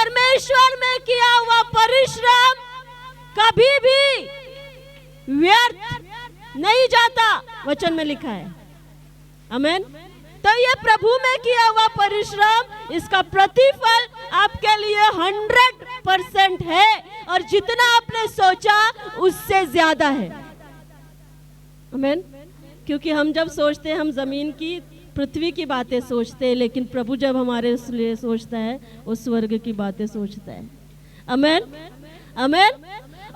परमेश्वर में किया हुआ परिश्रम कभी भी व्यर्थ नहीं जाता, वचन में लिखा है। आमीन। तो ये प्रभु में किया हुआ परिश्रम, इसका प्रतिफल आपके लिए 100% है, और जितना आपने सोचा उससे ज्यादा है। आमीन। क्योंकि हम जब सोचते हैं, हम जमीन की, पृथ्वी की बातें सोचते हैं, लेकिन प्रभु जब हमारे लिए सोचता है वो स्वर्ग की बातें सोचता है। आमीन। आमीन।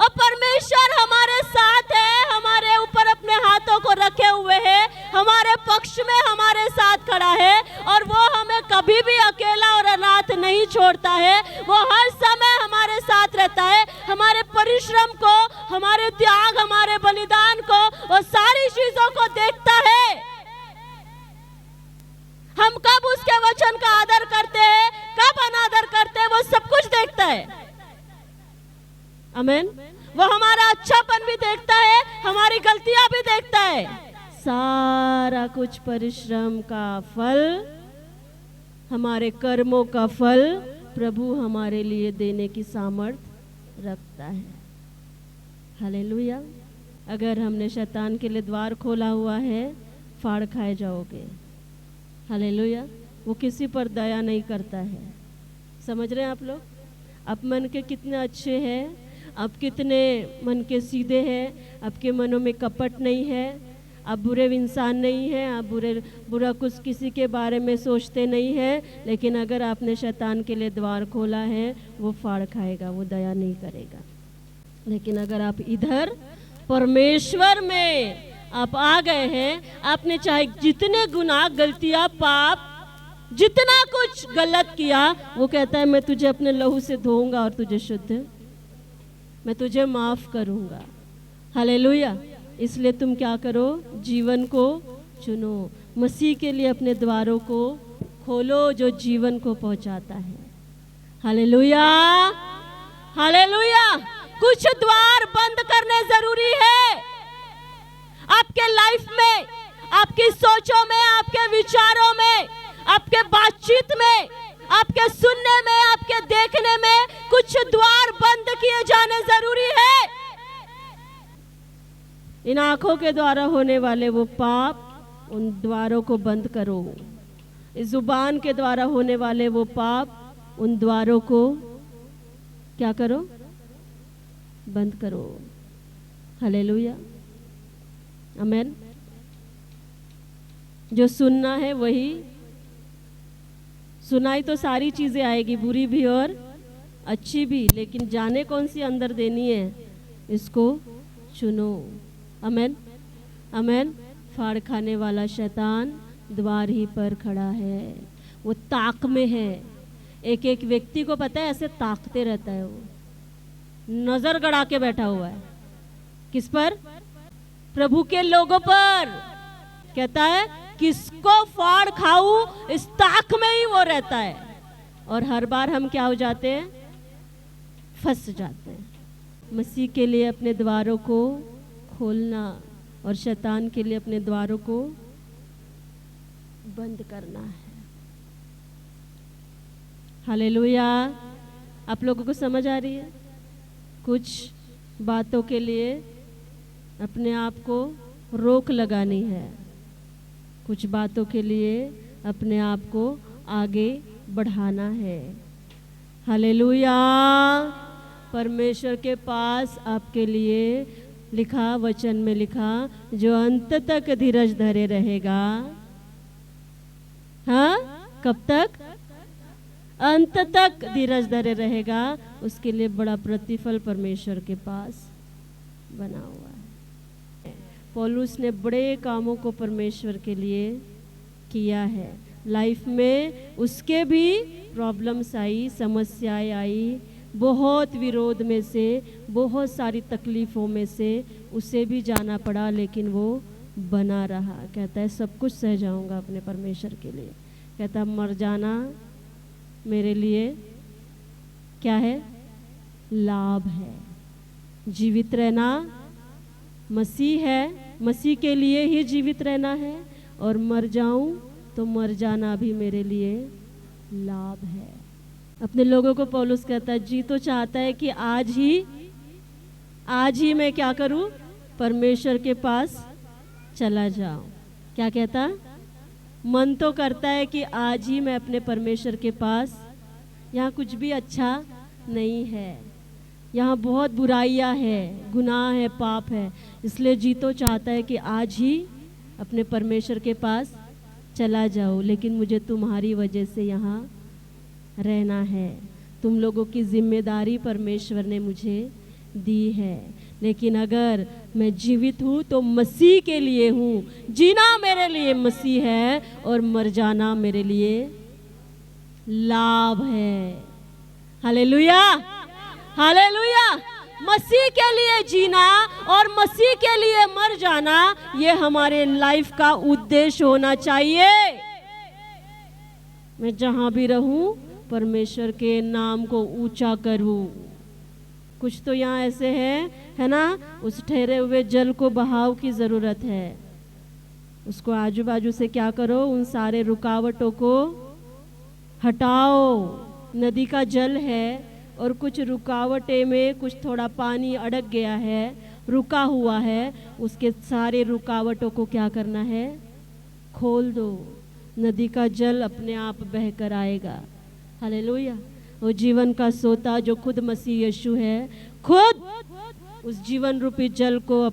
और परमेश्वर हमारे साथ है, हमारे ऊपर अपने हाथों को रखे हुए है, हमारे पक्ष में हमारे साथ खड़ा है, और वो हमें कभी भी अकेला और अनाथ नहीं छोड़ता है। वो हर समय हमारे साथ रहता है। हमारे परिश्रम को, हमारे त्याग, हमारे बलिदान को, वो सारी चीजों को देखता है। हम कब उसके वचन का आदर करते हैं, कब अनादर करते हैं, वो सब कुछ देखता है। आमीन। वो हमारा अच्छापन भी देखता है, हमारी गलतियां भी देखता है। सारा कुछ परिश्रम का फल, हमारे कर्मों का फल प्रभु हमारे लिए देने की सामर्थ रखता है। हालेलुया। अगर हमने शैतान के लिए द्वार खोला हुआ है, फाड़ खाए जाओगे। हालेलुया। वो किसी पर दया नहीं करता है। समझ रहे हैं आप लोग? आप मन के कितने अच्छे हैं, आप कितने मन के सीधे हैं, आपके मनों में कपट नहीं है, आप बुरे इंसान नहीं हैं, आप बुरा कुछ किसी के बारे में सोचते नहीं हैं। लेकिन अगर आपने शैतान के लिए द्वार खोला है, वो फाड़ खाएगा, वो दया नहीं करेगा। लेकिन अगर आप इधर परमेश्वर में आप आ गए हैं, आपने चाहे जितने गुनाह, गलतियां, पाप, जितना कुछ गलत किया, वो कहता है मैं तुझे अपने लहू से धोऊंगा और तुझे शुद्ध, मैं तुझे माफ करूंगा। हालेलुया। इसलिए तुम क्या करो, जीवन को चुनो, मसीह के लिए अपने द्वारों को खोलो जो जीवन को पहुंचाता है। हालेलुया। हालेलुया। कुछ द्वार बंद करने जरूरी है आपके लाइफ में, आपकी सोचों में, आपके विचारों में, आपके बातचीत में, आपके सुनने में, आपके देखने में कुछ द्वार बंद किए जाने जरूरी है। इन आंखों के द्वारा होने वाले वो पाप, उन द्वारों को बंद करो। इस जुबान के द्वारा होने वाले वो पाप, उन द्वारों को क्या करो, बंद करो। हालेलुया। आमीन। जो सुनना है वही, सुनाई तो सारी चीजें आएगी, बुरी भी और अच्छी भी, लेकिन जाने कौन सी अंदर देनी है, इसको चुनो। आमीन। आमीन। फाड़ खाने वाला शैतान द्वार ही पर खड़ा है, वो ताक में है। एक एक व्यक्ति को पता है, ऐसे ताकते रहता है, वो नजर गड़ा के बैठा हुआ है। किस पर? प्रभु के लोगों पर। कहता है किसको फाड़ खाऊं, इस ताक में ही वो रहता है। और हर बार हम क्या हो जाते हैं, फंस जाते हैं। मसीह के लिए अपने द्वारों को खोलना और शैतान के लिए अपने द्वारों को बंद करना है। हालेलुया। आप लोगों को समझ आ रही है? कुछ बातों के लिए अपने आप को रोक लगानी है, कुछ बातों के लिए अपने आप को आगे बढ़ाना है। हालेलुया। परमेश्वर के पास आपके लिए लिखा, वचन में लिखा, जो अंत तक धीरज धरे रहेगा। हाँ, कब तक? अंत तक धीरज धरे रहेगा, उसके लिए बड़ा प्रतिफल परमेश्वर के पास बना हुआ है। पौलुस ने बड़े कामों को परमेश्वर के लिए किया है। लाइफ में उसके भी प्रॉब्लम्स आई, समस्याएं आई, बहुत विरोध में से, बहुत सारी तकलीफ़ों में से उसे भी जाना पड़ा, लेकिन वो बना रहा। कहता है सब कुछ सह जाऊंगा अपने परमेश्वर के लिए। कहता मर जाना मेरे लिए क्या है? लाभ है। जीवित रहना मसीह है, मसीह के लिए ही जीवित रहना है, और मर जाऊं तो मर जाना भी मेरे लिए लाभ है। अपने लोगों को पौलुस कहता है, जी तो चाहता है कि आज ही मैं क्या करूं, परमेश्वर के पास चला जाऊं। क्या कहता? मन तो करता है कि आज ही मैं अपने परमेश्वर के पास, यहाँ कुछ भी अच्छा नहीं है, यहाँ बहुत बुराइयां है, गुनाह है, पाप है, इसलिए जी तो चाहता है कि आज ही अपने परमेश्वर के पास चला जाओ, लेकिन मुझे तुम्हारी वजह से यहाँ रहना है। तुम लोगों की जिम्मेदारी परमेश्वर ने मुझे दी है, लेकिन अगर मैं जीवित हूँ तो मसीह के लिए हूँ। जीना मेरे लिए मसीह है और मर जाना मेरे लिए लाभ है। Hallelujah, hallelujah. मसीह के लिए जीना और मसीह के लिए मर जाना, ये हमारे लाइफ का उद्देश्य होना चाहिए। मैं जहां भी रहूं परमेश्वर के नाम को ऊंचा करूं। कुछ तो यहाँ ऐसे है ना, उस ठहरे हुए जल को बहाव की जरूरत है। उसको आजू बाजू से क्या करो, उन सारे रुकावटों को हटाओ। नदी का जल है और कुछ रुकावटें में कुछ थोड़ा पानी अड़क गया है, रुका हुआ है, उसके सारे रुकावटों को क्या करना है, खोल दो। नदी का जल अपने आप बहकर आएगा। हालेलुया। वो जीवन का सोता जो खुद मसीह यीशु है, खुद उस जीवन रूपी जल को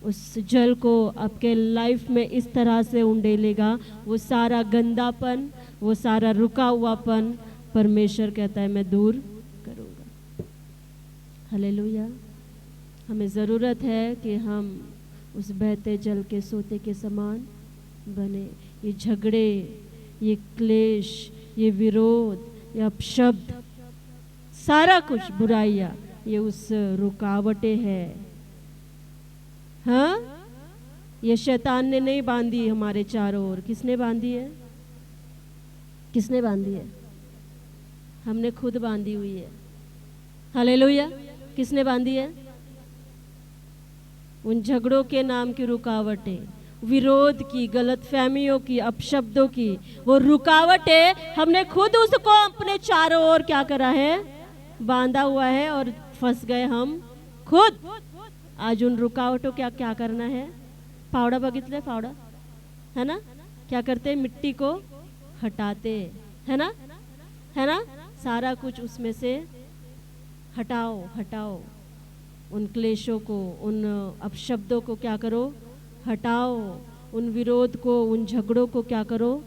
उस जल को आपके लाइफ में इस तरह से उंडेलेगा, वो सारा गंदापन, वो सारा रुका हुआपन परमेश्वर कहता है मैं दूर करूंगा। हालेलुया। हमें ज़रूरत है कि हम उस बहते जल के सोते के समान बने। ये झगड़े, ये क्लेश, ये विरोध, ये अपशब्द, सारा कुछ बुराइयां, ये उस रुकावटें हैं। हाँ, ये शैतान ने नहीं बांधी हमारे चारों ओर। किसने बांधी है? किसने बांधी है? हमने खुद बांधी हुई है। हालेलुया। किसने बांधी है? उन झगड़ों के नाम की रुकावटें, विरोध की, गलतफहमियों की, अपशब्दों की, वो रुकावटें हमने खुद उसको अपने चारों ओर क्या करा है, बांधा हुआ है और फंस गए हम खुद। आज उन रुकावटों क्या क्या करना है? फावड़ा बगितले, फावड़ा है ना, क्या करते? मिट्टी को हटाते, है ना, है ना, सारा कुछ उसमें से हटाओ, हटाओ। उन क्लेशों को, उन अपशब्दों को क्या करो, हटाओ। उन विरोध को, उन झगड़ों को क्या करो,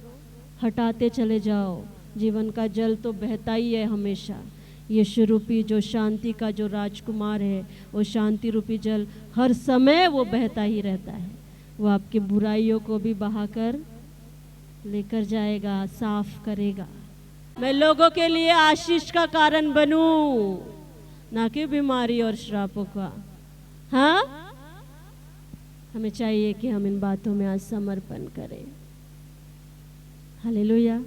हटाते चले जाओ। जीवन का जल तो बहता ही है हमेशा। यीशु रूपी जो शांति का जो राजकुमार है, वो शांति रूपी जल हर समय वो बहता ही रहता है। वो आपकी बुराइयों को भी बहाकर लेकर जाएगा, साफ करेगा। मैं लोगों के लिए आशीष का कारण बनूं, ना कि बीमारी और श्रापों का। हाँ, हमें चाहिए कि हम इन बातों में आज समर्पण करें। हालेलुया।